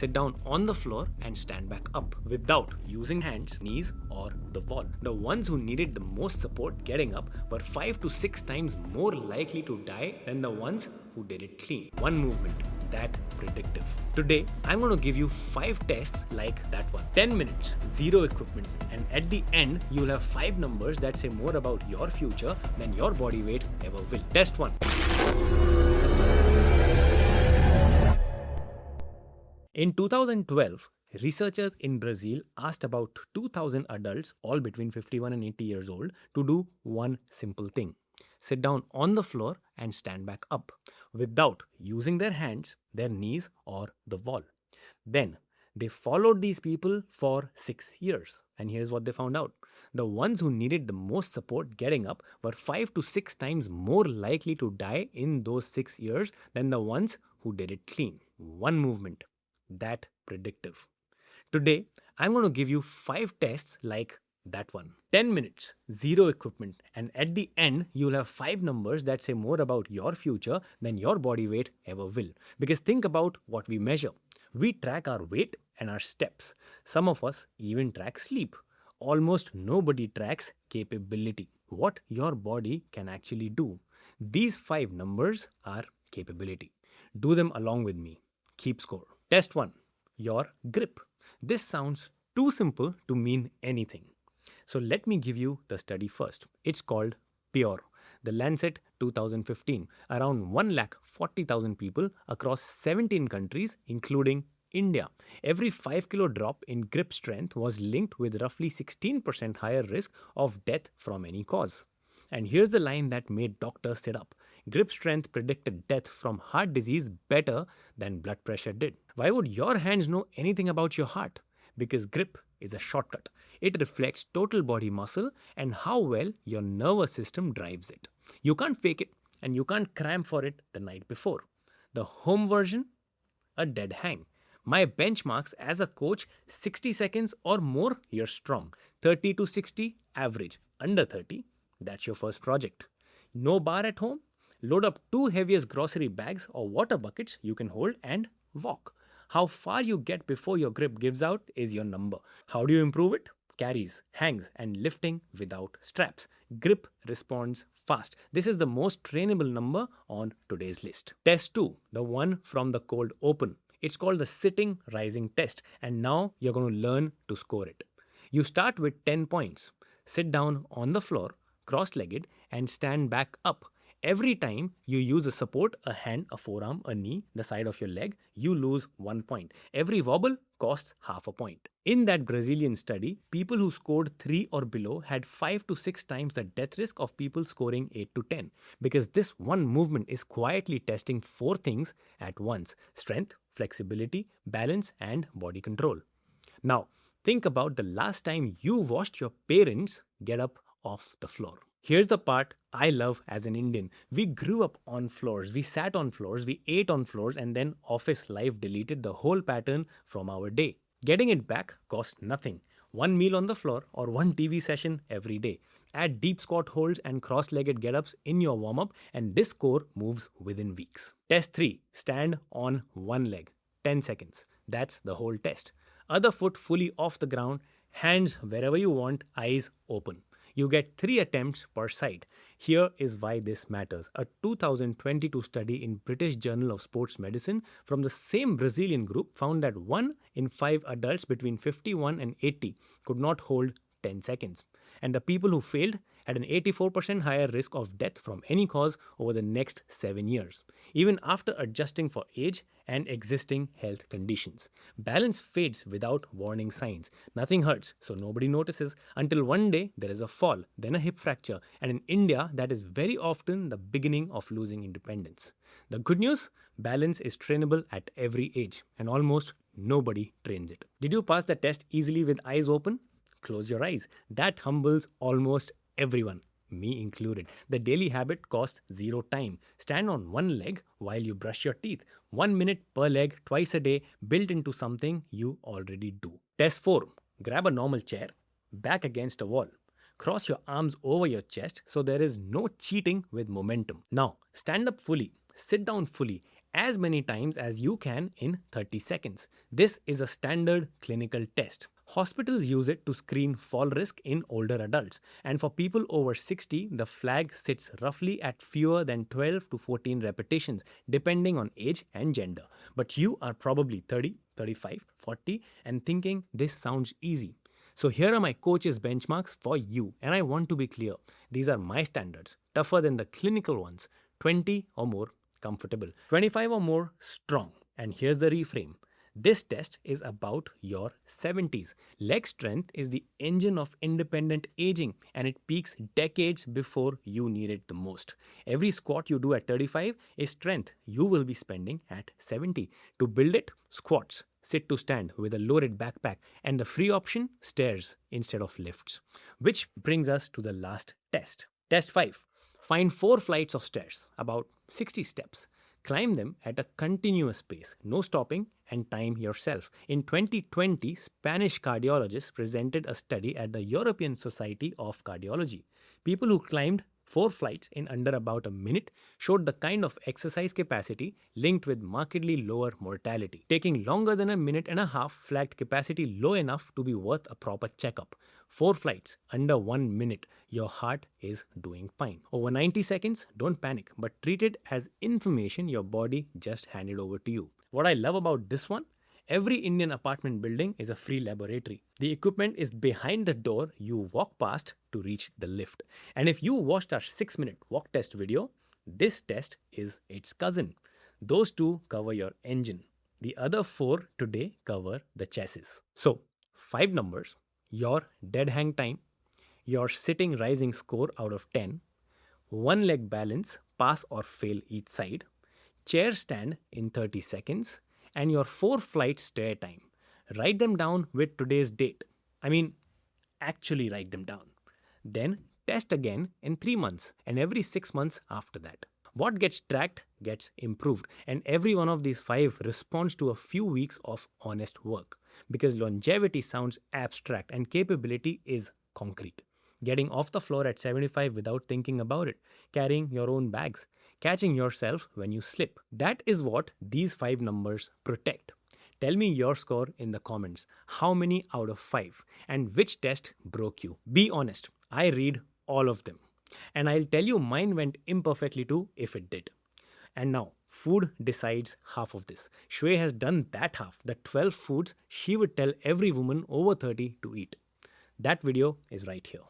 Sit down on the floor and stand back up without using hands, knees, or the wall. The ones who needed the most support getting up were 5 to 6 times more likely to die than the ones who did it clean. One movement, that predictive. Today, I'm going to give you 5 tests like that one. 10 minutes, zero equipment, and at the end, you'll have 5 numbers that say more about your future than your body weight ever will. Test 1. In 2012, researchers in Brazil asked about 2,000 adults, all between 51 and 80 years old, to do one simple thing. Sit down on the floor and stand back up without using their hands, their knees, or the wall. Then they followed these people for 6 years. And here's what they found out. The ones who needed the most support getting up were 5 to 6 times more likely to die in those 6 years than the ones who did it clean. One movement. That predictive. Today, I'm going to give you 5 tests like that one. 10 minutes, zero equipment, and at the end, you'll have 5 numbers that say more about your future than your body weight ever will. Because think about what we measure. We track our weight and our steps. Some of us even track sleep. Almost nobody tracks capability, what your body can actually do. These 5 numbers are capability. Do them along with me. Keep score. Test 1. Your grip. This sounds too simple to mean anything. So let me give you the study first. It's called PURE. The Lancet 2015. Around 140,000 people across 17 countries, including India. Every 5 kilo drop in grip strength was linked with roughly 16% higher risk of death from any cause. And here's the line that made doctors sit up. Grip strength predicted death from heart disease better than blood pressure did. Why would your hands know anything about your heart? Because grip is a shortcut. It reflects total body muscle and how well your nervous system drives it. You can't fake it and you can't cram for it the night before. The home version? A dead hang. My benchmarks as a coach, 60 seconds or more, you're strong. 30 to 60, average. Under 30, that's your first project. No bar at home? Load up 2 heaviest grocery bags or water buckets you can hold and walk. How far you get before your grip gives out is your number. How do you improve it? Carries, hangs, and lifting without straps. Grip responds fast. This is the most trainable number on today's list. Test 2, the one from the cold open. It's called the sitting rising test, and now you're going to learn to score it. You start with 10 points. Sit down on the floor, cross-legged, and stand back up. Every time you use a support, a hand, a forearm, a knee, the side of your leg, you lose 1 point. Every wobble costs half a point. In that Brazilian study, people who scored 3 or below had 5 to 6 times the death risk of people scoring 8 to 10. Because this one movement is quietly testing 4 things at once: strength, flexibility, balance, and body control. Now, think about the last time you watched your parents get up off the floor. Here's the part I love as an Indian. We grew up on floors, we sat on floors, we ate on floors, and then office life deleted the whole pattern from our day. Getting it back cost nothing. 1 meal on the floor or 1 TV session every day. Add deep squat holds and cross-legged get-ups in your warm-up, and this score moves within weeks. Test 3. Stand on one leg. 10 seconds. That's the whole test. Other foot fully off the ground, hands wherever you want, eyes open. You get 3 attempts per side. Here is why this matters. A 2022 study in British Journal of Sports Medicine from the same Brazilian group found that 1 in 5 adults between 51 and 80 could not hold 10 seconds. And the people who failed had an 84% higher risk of death from any cause over the next 7 years, even after adjusting for age and existing health conditions. Balance fades without warning signs. Nothing hurts, so nobody notices, until one day there is a fall, then a hip fracture, and in India, that is very often the beginning of losing independence. The good news? Balance is trainable at every age, and almost nobody trains it. Did you pass the test easily with eyes open? Close your eyes. That humbles almost everyone, me included. The daily habit costs 0 time. Stand on one leg while you brush your teeth. 1 minute per leg twice a day, built into something you already do. Test 4. Grab a normal chair, back against a wall. Cross your arms over your chest so there is no cheating with momentum. Now, stand up fully, sit down fully, as many times as you can in 30 seconds. This is a standard clinical test. Hospitals use it to screen fall risk in older adults, and for people over 60, the flag sits roughly at fewer than 12 to 14 repetitions, depending on age and gender. But you are probably 30, 35, 40 and thinking this sounds easy. So here are my coach's benchmarks for you, and I want to be clear. These are my standards, tougher than the clinical ones, 20 or more comfortable, 25 or more strong. And here's the reframe. This test is about your 70s. Leg strength is the engine of independent aging, and it peaks decades before you need it the most. Every squat you do at 35 is strength you will be spending at 70. To build it, squats, sit to stand with a loaded backpack, and the free option, stairs instead of lifts. Which brings us to the last test. Test 5. Find 4 flights of stairs, about 60 steps. Climb them at a continuous pace, no stopping, and time yourself. In 2020, Spanish cardiologists presented a study at the European Society of Cardiology. People who climbed 4 flights in under about a minute showed the kind of exercise capacity linked with markedly lower mortality. Taking longer than a minute and a half flagged capacity low enough to be worth a proper checkup. 4 flights under 1 minute, your heart is doing fine. Over 90 seconds, don't panic, but treat it as information your body just handed over to you. What I love about this one, every Indian apartment building is a free laboratory. The equipment is behind the door you walk past to reach the lift. And if you watched our 6-minute walk test video, this test is its cousin. Those 2 cover your engine. The other 4 today cover the chassis. So, 5 numbers, your dead hang time, your sitting rising score out of 10, 1 leg balance, pass or fail each side, chair stand in 30 seconds, and your 4 flight stair time. Write them down with today's date. Actually write them down. Then test again in 3 months and every 6 months after that. What gets tracked gets improved, and every one of these 5 responds to a few weeks of honest work, because longevity sounds abstract and capability is concrete. Getting off the floor at 75 without thinking about it, carrying your own bags, catching yourself when you slip. That is what these 5 numbers protect. Tell me your score in the comments. How many out of 5? And which test broke you? Be honest. I read all of them. And I'll tell you mine went imperfectly too if it did. And now, food decides half of this. Shway has done that half, the 12 foods she would tell every woman over 30 to eat. That video is right here.